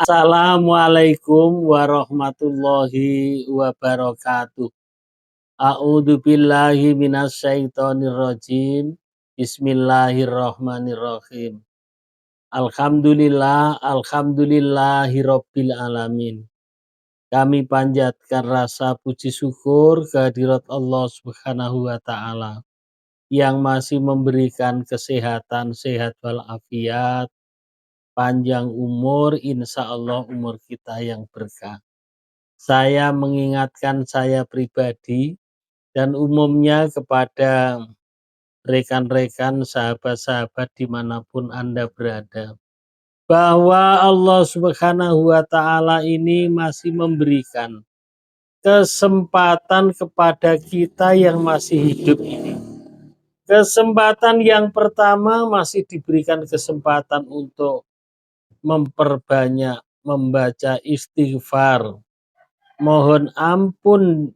Assalamualaikum warahmatullahi wabarakatuh. A'udzu billahi minasyaitonir rajim. Bismillahirrahmanirrahim. Alhamdulillahirabbil alamin. Kami panjatkan rasa puji syukur kehadirat Allah Subhanahu wa taala yang masih memberikan kesehatan, sehat walafiat, panjang umur, insya Allah umur kita yang berkah. Saya mengingatkan saya pribadi dan umumnya kepada rekan-rekan, sahabat-sahabat dimanapun Anda berada, bahwa Allah Subhanahu wa taala ini masih memberikan kesempatan kepada kita yang masih hidup ini. Kesempatan yang pertama masih diberikan kesempatan untuk memperbanyak membaca istighfar, mohon ampun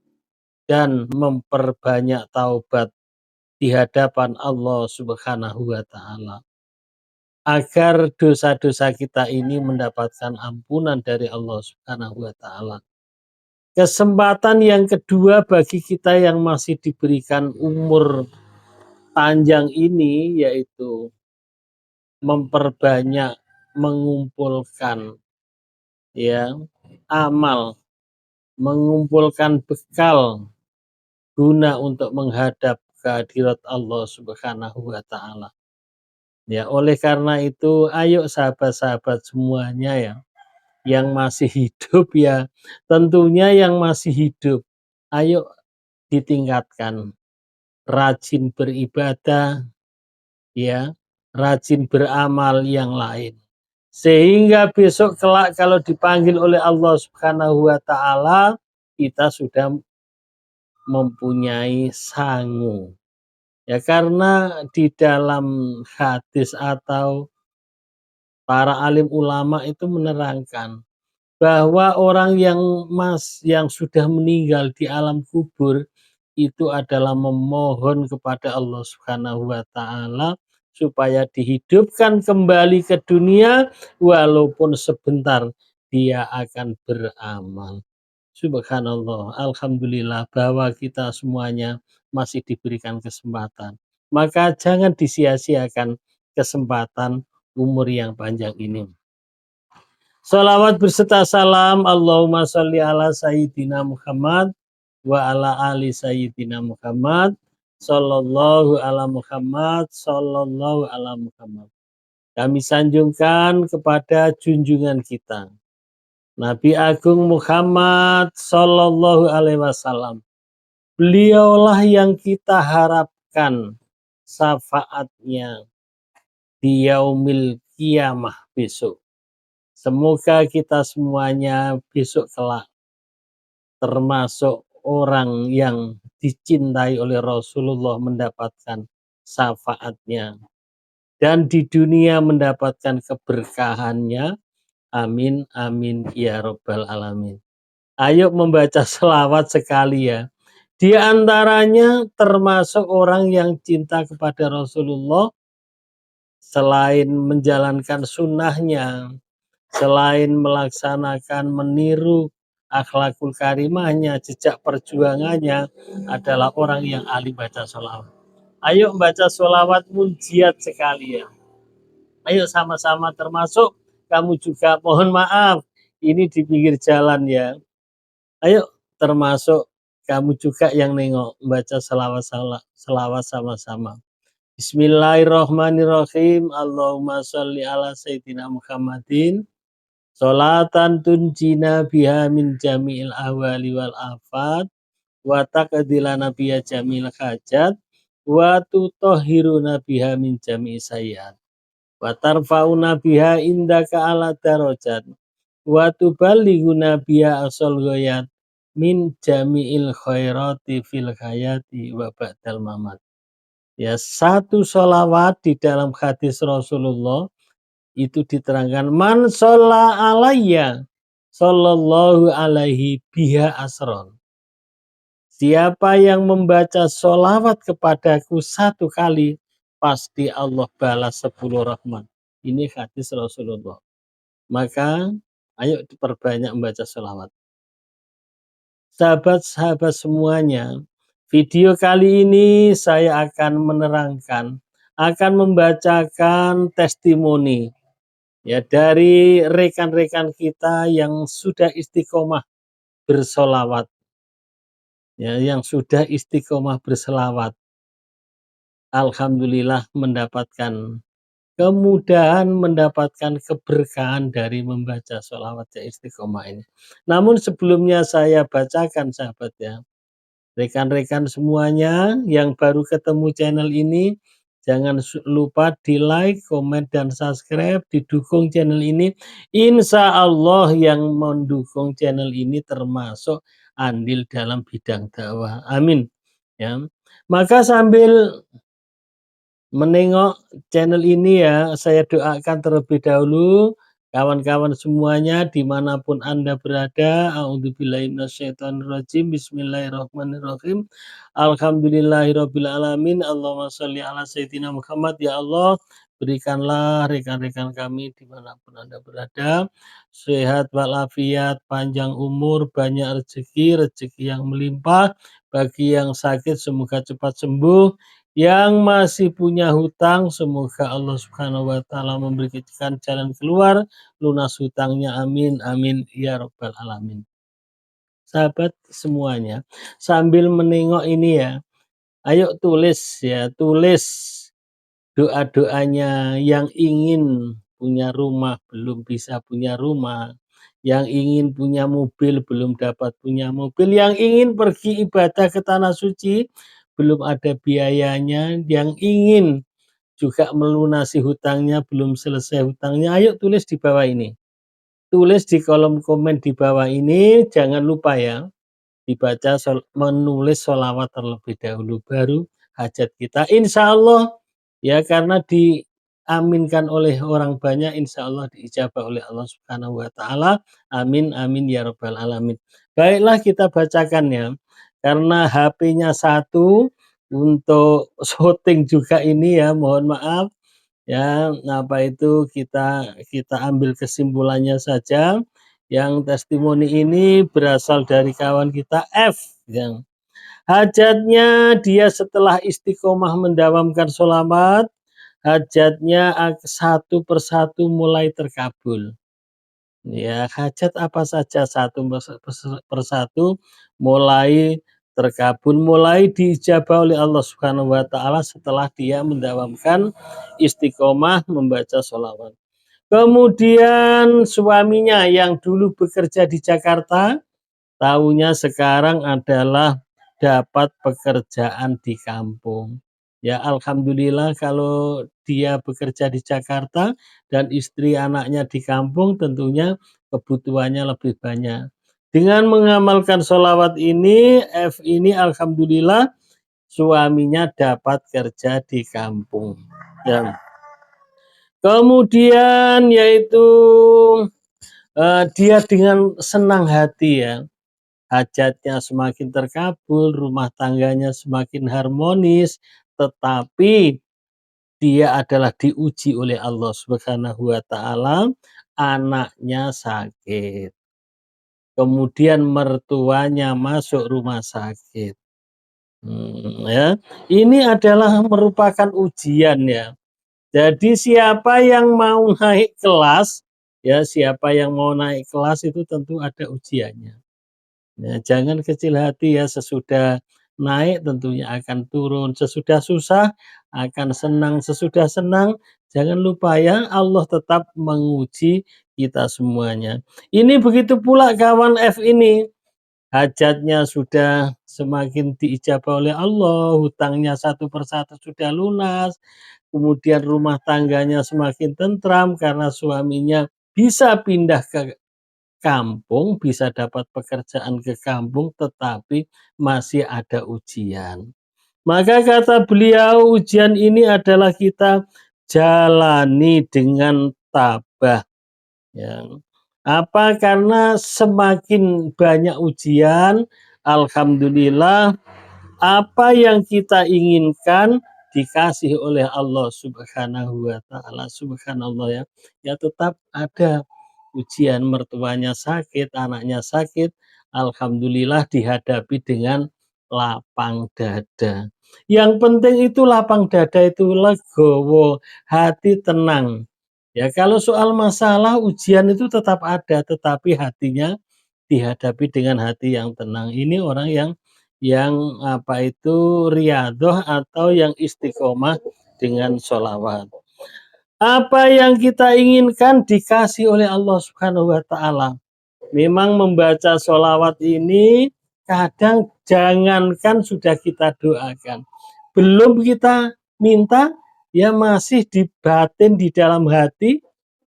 dan memperbanyak taubat di hadapan Allah Subhanahu wa taala agar dosa-dosa kita ini mendapatkan ampunan dari Allah Subhanahu wa taala. Kesempatan yang kedua bagi kita yang masih diberikan umur panjang ini yaitu memperbanyak mengumpulkan amal, mengumpulkan bekal guna untuk menghadap kehadirat Allah Subhanahu wa taala. Ya, oleh karena itu ayo sahabat-sahabat semuanya yang masih hidup tentunya yang masih hidup, ayo ditingkatkan, rajin beribadah rajin beramal yang lain. Sehingga besok kelak kalau dipanggil oleh Allah Subhanahu wa taala kita sudah mempunyai sangu. Ya, karena di dalam hadis atau para alim ulama itu menerangkan bahwa orang yang sudah meninggal di alam kubur itu adalah memohon kepada Allah Subhanahu wa taala supaya dihidupkan kembali ke dunia walaupun sebentar dia akan beramal. Subhanallah, alhamdulillah bahwa kita semuanya masih diberikan kesempatan. Maka jangan disia-siakan kesempatan umur yang panjang ini. Salawat berserta salam Allahumma sholli ala Sayyidina Muhammad wa ala ali Sayyidina Muhammad sallallahu ala Muhammad sallallahu ala Muhammad. Kami sanjungkan kepada junjungan kita Nabi Agung Muhammad sallallahu alaihi wasallam. Beliaulah yang kita harapkan syafaatnya di yaumil kiamah besok. Semoga kita semuanya besok kelak termasuk orang yang dicintai oleh Rasulullah mendapatkan syafaatnya dan di dunia mendapatkan keberkahannya. Amin amin ya robbal alamin. Ayo membaca selawat sekali ya. Di antaranya termasuk orang yang cinta kepada Rasulullah, selain menjalankan sunnahnya, selain melaksanakan meniru akhlakul karimahnya, jejak perjuangannya adalah orang yang ahli baca sholawat. Ayo membaca sholawat munjiat sekali ya. Ayo sama-sama, termasuk kamu juga, mohon maaf ini di pinggir jalan ya. Ayo termasuk kamu juga yang nengok membaca selawat sama-sama. Bismillahirrahmanirrahim. Allahumma sholli ala Sayyidina Muhammadin sholatan tunjina biha min jami'il ahwali wal afat wa taqdilana biha jamil hajat wa tutahhiruna biha min jami'i sayyiat wa tarfa'una biha indaka ala darajat wa tuballighuna biha asal ghayat min jami'il khairati fil hayati wa ba'dal mamat. Ya, satu sholawat di dalam hadis Rasulullah itu diterangkan man sholla alayya sallallahu alaihi biha asron. Siapa yang membaca sholawat kepadaku satu kali, pasti Allah balas 10 rahmat. Ini hadis Rasulullah. Maka Ayo diperbanyak membaca sholawat. Sahabat-sahabat semuanya, video kali ini saya akan menerangkan, akan membacakan testimoni ya dari rekan-rekan kita yang sudah istiqomah bersolawat, ya, yang sudah istiqomah berselawat. Alhamdulillah mendapatkan kemudahan, mendapatkan keberkahan dari membaca sholawat ya istiqomah ini. Namun sebelumnya saya bacakan sahabat ya, rekan-rekan semuanya yang baru ketemu channel ini, jangan lupa di like, komen, dan subscribe, didukung channel ini. Insya Allah yang mendukung channel ini termasuk andil dalam bidang dakwah. Amin. Ya. Maka sambil menengok channel ini ya, saya doakan terlebih dahulu kawan-kawan semuanya dimanapun Anda berada. A'udzubillahi minasyaitonirrajim. Bismillahirrahmanirrahim. Alhamdulillahirrabbilalamin. Allahumma sholli ala sayyidina Muhammad. Ya Allah, berikanlah rekan-rekan kami dimanapun Anda berada sehat walafiat, panjang umur, banyak rezeki, rezeki yang melimpah. Bagi yang sakit semoga cepat sembuh, yang masih punya hutang, semoga Allah Subhanahu wa taala memberikan jalan keluar, lunas hutangnya. Amin amin ya rabbal alamin. Sahabat semuanya, sambil menengok ini ya, ayo tulis ya, tulis doa-doanya yang ingin punya rumah belum bisa punya rumah, yang ingin punya mobil belum dapat punya mobil, yang ingin pergi ibadah ke tanah suci belum ada biayanya, yang ingin juga melunasi hutangnya belum selesai hutangnya, ayo tulis di bawah ini. Tulis di kolom komen di bawah ini, jangan lupa ya dibaca menulis sholawat terlebih dahulu baru hajat kita insya Allah ya, karena diaminkan oleh orang banyak, insya Allah diijabah oleh Allah Subhanahu wa taala. Amin amin ya rabbal alamin. Baiklah kita bacakan ya, karena HP-nya satu untuk syuting juga ini ya, mohon maaf ya. Apa itu, kita ambil kesimpulannya saja. Yang testimoni ini berasal dari kawan kita F yang hajatnya dia setelah istiqomah mendawamkan sholawat, hajatnya satu persatu mulai terkabul. Ya, hajat apa saja satu persatu mulai terkabul, mulai diijabah oleh Allah Subhanahu wa taala setelah dia mendawamkan istiqomah membaca sholawat. Kemudian suaminya yang dulu bekerja di Jakarta, tahunya sekarang adalah dapat pekerjaan di kampung. Ya alhamdulillah kalau dia bekerja di Jakarta dan istri anaknya di kampung, tentunya kebutuhannya lebih banyak. Dengan mengamalkan sholawat ini, F ini alhamdulillah suaminya dapat kerja di kampung. Ya. Kemudian yaitu dia dengan senang hati ya, hajatnya semakin terkabul, rumah tangganya semakin harmonis, tetapi dia adalah diuji oleh Allah Subhanahu wa taala, anaknya sakit. Kemudian mertuanya masuk rumah sakit. Ya. Ini adalah merupakan ujian ya. Jadi siapa yang mau naik kelas, ya siapa yang mau naik kelas itu tentu ada ujiannya. Ya, jangan kecil hati ya, sesudah naik tentunya akan turun, sesudah susah akan senang, sesudah senang jangan lupa ya Allah tetap menguji kita semuanya. Ini begitu pula kawan F ini, hajatnya sudah semakin diijabah oleh Allah, hutangnya satu persatu sudah lunas, kemudian rumah tangganya semakin tentram karena suaminya bisa pindah ke kampung, bisa dapat pekerjaan ke kampung, tetapi masih ada ujian. Maka kata beliau, ujian ini adalah kita jalani dengan tabah. Ya. Apa? Karena semakin banyak ujian, alhamdulillah apa yang kita inginkan dikasih oleh Allah Subhanahu wa taala. Subhanallah ya. Ya tetap ada ujian, mertuanya sakit, anaknya sakit, alhamdulillah dihadapi dengan lapang dada. Yang penting itu lapang dada itu legowo, hati tenang. Ya, kalau soal masalah ujian itu tetap ada, tetapi hatinya dihadapi dengan hati yang tenang. Ini orang yang apa itu riyadhah atau yang istiqomah dengan sholawat. Apa yang kita inginkan dikasih oleh Allah Subhanahu wa taala. Memang membaca sholawat ini kadang jangankan sudah kita doakan. Belum kita minta, ya masih di batin di dalam hati,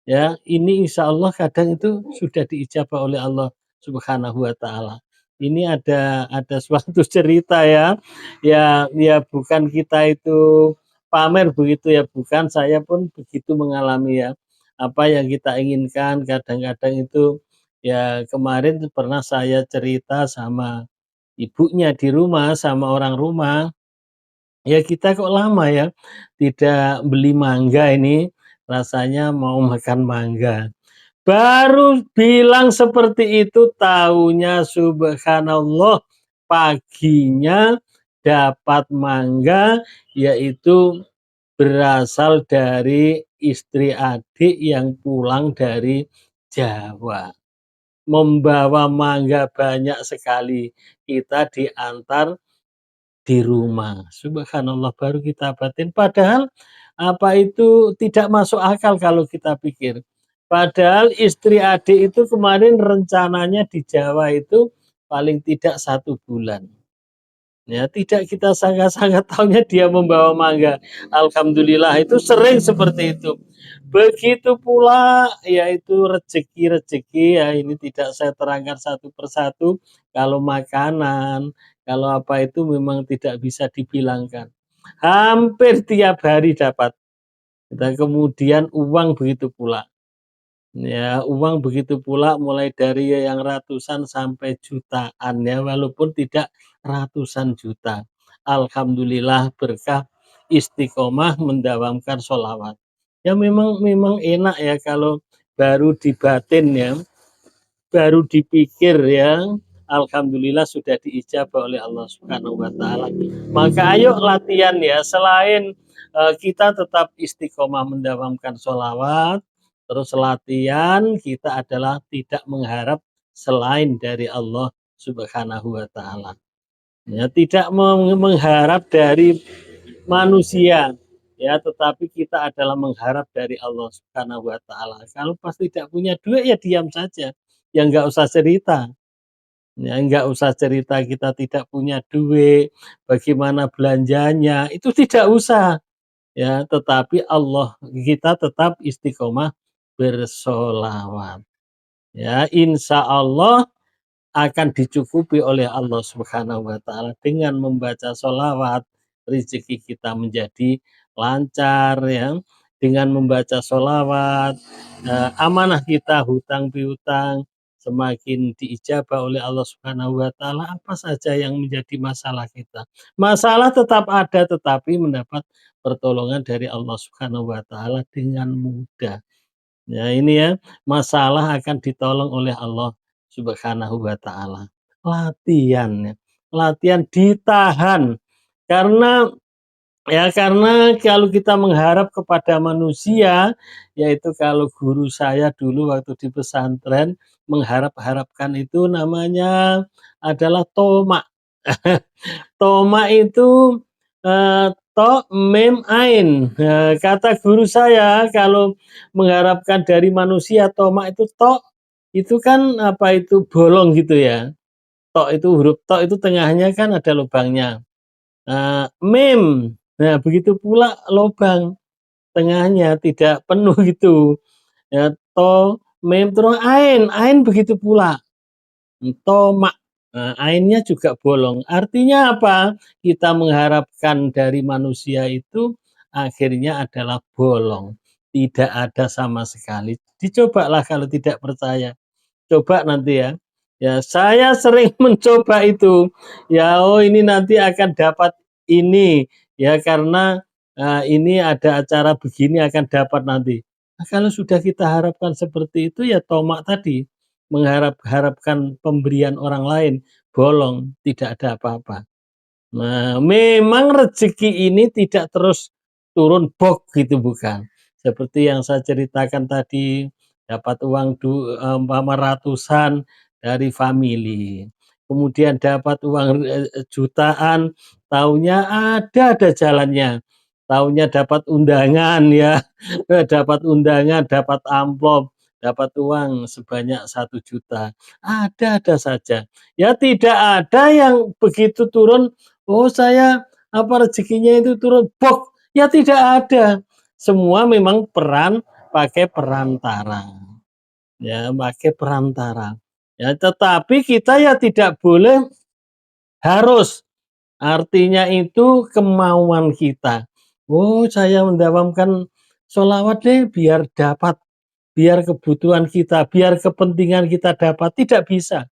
ya ini insya Allah kadang itu sudah diijabah oleh Allah Subhanahu wa taala. Ini ada suatu cerita ya. Ya bukan kita itu pamer begitu ya, bukan, saya pun begitu mengalami ya. Apa yang kita inginkan kadang-kadang itu ya, kemarin pernah saya cerita sama ibunya di rumah, sama orang rumah, ya kita kok lama ya tidak beli mangga ini, rasanya mau makan mangga. Baru bilang seperti itu, taunya subhanallah paginya dapat mangga, yaitu berasal dari istri adik yang pulang dari Jawa. Membawa mangga banyak sekali, kita diantar di rumah. Subhanallah, baru kita batin. Padahal apa itu tidak masuk akal kalau kita pikir. Padahal istri adik itu kemarin rencananya di Jawa itu paling tidak 1 bulan. Ya, tidak kita sangka-sangka taunya dia membawa mangga. Alhamdulillah, itu sering seperti itu. Begitu pula yaitu rezeki-rezeki, ya ini tidak saya terangkan satu persatu. Kalau makanan, kalau apa itu memang tidak bisa dibilangkan. Hampir tiap hari dapat. Dan kemudian uang begitu pula. Ya, uang begitu pula mulai dari yang ratusan sampai jutaan ya, walaupun tidak ratusan juta. Alhamdulillah berkah istiqomah mendawamkan sholawat. Ya memang enak ya kalau baru dibatin ya, baru dipikir ya, alhamdulillah sudah diijabah oleh Allah Subhanahu wa taala. Maka ayo latihan ya, selain kita tetap istiqomah mendawamkan sholawat, terus latihan kita adalah tidak mengharap selain dari Allah Subhanahu wa taala. Ya, tidak mengharap dari manusia, ya, tetapi kita adalah mengharap dari Allah Subhanahu wa taala. Kalau pas tidak punya duit ya diam saja, ya nggak usah cerita. Ya nggak usah cerita kita tidak punya duit, bagaimana belanjanya, itu tidak usah. Ya, tetapi Allah kita tetap istiqomah bersolawat. Ya, insya Allah akan dicukupi oleh Allah Subhanahu wa taala dengan membaca sholawat, rezeki kita menjadi lancar ya. Dengan membaca sholawat, amanah kita hutang piutang semakin diijabah oleh Allah Subhanahu wa taala, apa saja yang menjadi masalah kita. Masalah tetap ada tetapi mendapat pertolongan dari Allah Subhanahu wa taala dengan mudah. Ya ini ya, masalah akan ditolong oleh Allah Subhanahu wa taala. Latihan ya, latihan ditahan. Karena karena kalau kita mengharap kepada manusia, yaitu kalau guru saya dulu waktu di pesantren mengharap-harapkan itu namanya adalah tomak. Toma itu to, mem, ain. Nah, kata guru saya kalau mengharapkan dari manusia toma itu to, itu kan apa itu bolong gitu ya. To itu huruf to itu tengahnya kan ada lubangnya. Mem, nah begitu pula lubang tengahnya tidak penuh gitu. Ya, to, mem, terus ain begitu pula. Tomak. Nah, ainnya juga bolong. Artinya apa? Kita mengharapkan dari manusia itu akhirnya adalah bolong. Tidak ada sama sekali. Dicobalah kalau tidak percaya. Coba nanti ya. Ya, saya sering mencoba itu. Ya, oh ini nanti akan dapat ini. Ya, karena ini ada acara begini akan dapat nanti. Nah, kalau sudah kita harapkan seperti itu ya tomak tadi, harapkan pemberian orang lain, bolong, tidak ada apa-apa. Nah, memang rezeki ini tidak terus turun bok gitu bukan. Seperti yang saya ceritakan tadi, dapat uang umpama ratusan dari famili, kemudian dapat uang, jutaan, taunya ada jalannya, taunya dapat undangan ya, dapat undangan, dapat amplop, dapat uang sebanyak 1 juta, ada-ada saja. Ya tidak ada yang begitu turun, "Oh saya, rezekinya itu turun, bok." Ya tidak ada. Semua memang pakai perantara, ya pakai perantara. Ya tetapi kita ya tidak boleh harus, artinya itu kemauan kita. "Oh saya mendawamkan sholawat deh biar dapat, biar kebutuhan kita, biar kepentingan kita dapat." Tidak bisa,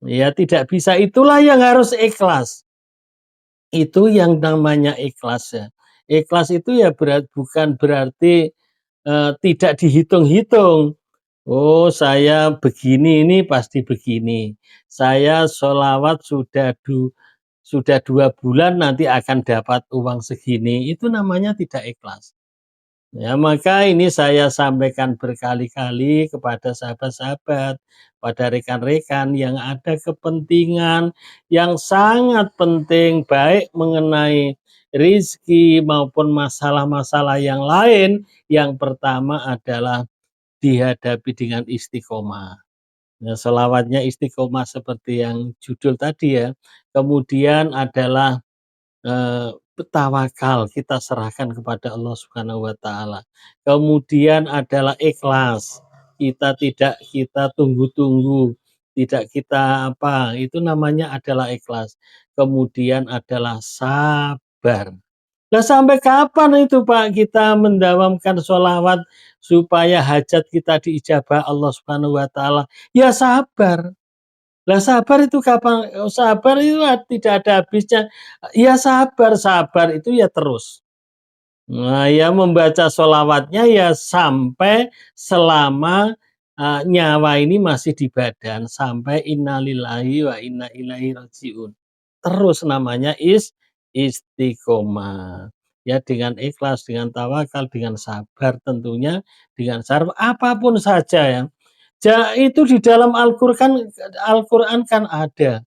ya tidak bisa, itulah yang harus ikhlas. Itu yang namanya ikhlas ya. Ikhlas itu ya bukan berarti, tidak dihitung-hitung. "Oh saya begini ini pasti begini. Saya sholawat sudah 2 bulan nanti akan dapat uang segini." Itu namanya tidak ikhlas. Ya, maka ini saya sampaikan berkali-kali kepada sahabat-sahabat, pada rekan-rekan yang ada kepentingan yang sangat penting, baik mengenai rizki maupun masalah-masalah yang lain. Yang pertama adalah dihadapi dengan istiqomah. Ya, sholawatnya istiqomah seperti yang judul tadi ya. Kemudian adalah tawakal, kita serahkan kepada Allah Subhanahu wa taala. Kemudian adalah ikhlas, kita tunggu-tunggu, tidak kita itu namanya adalah ikhlas. Kemudian adalah sabar. Lah sampai kapan itu Pak kita mendawamkan sholawat supaya hajat kita diijabah Allah Subhanahu wa taala? Ya sabar. Lah sabar itu kapan, sabar itu tidak ada habisnya. Ya sabar, sabar itu ya terus. Nah, ya membaca sholawatnya ya sampai selama, nyawa ini masih di badan, sampai innalillahi wa inna ilaihi rajiun. Terus namanya istiqomah. Ya dengan ikhlas, dengan tawakal, dengan sabar tentunya, dengan apapun saja ya. Itu di dalam Al-Qur'an kan ada,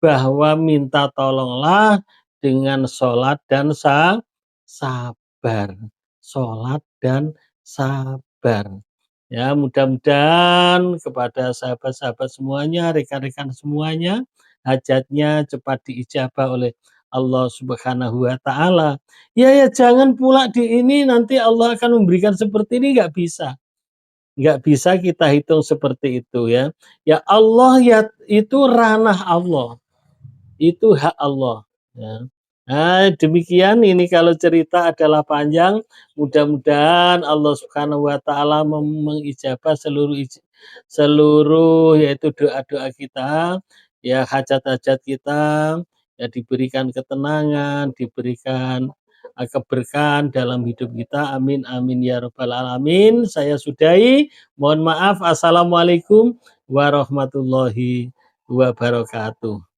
bahwa minta tolonglah dengan sholat dan sabar. Sholat dan sabar. Ya mudah-mudahan kepada sahabat-sahabat semuanya, rekan-rekan semuanya, hajatnya cepat diijabah oleh Allah Subhanahu wa taala. Ya jangan pula di ini nanti Allah akan memberikan seperti ini, nggak bisa. Nggak bisa kita hitung seperti itu ya. Ya Allah ya itu ranah Allah, itu hak Allah, ya. Nah, demikian ini kalau cerita adalah panjang, mudah-mudahan Allah Subhanahu wa taala mengijabah seluruh yaitu doa-doa kita, ya hajat-hajat kita, ya diberikan ketenangan, diberikan, keberkahan dalam hidup kita. Amin amin ya rabbal alamin. Saya sudahi, mohon maaf. Assalamualaikum warahmatullahi wabarakatuh.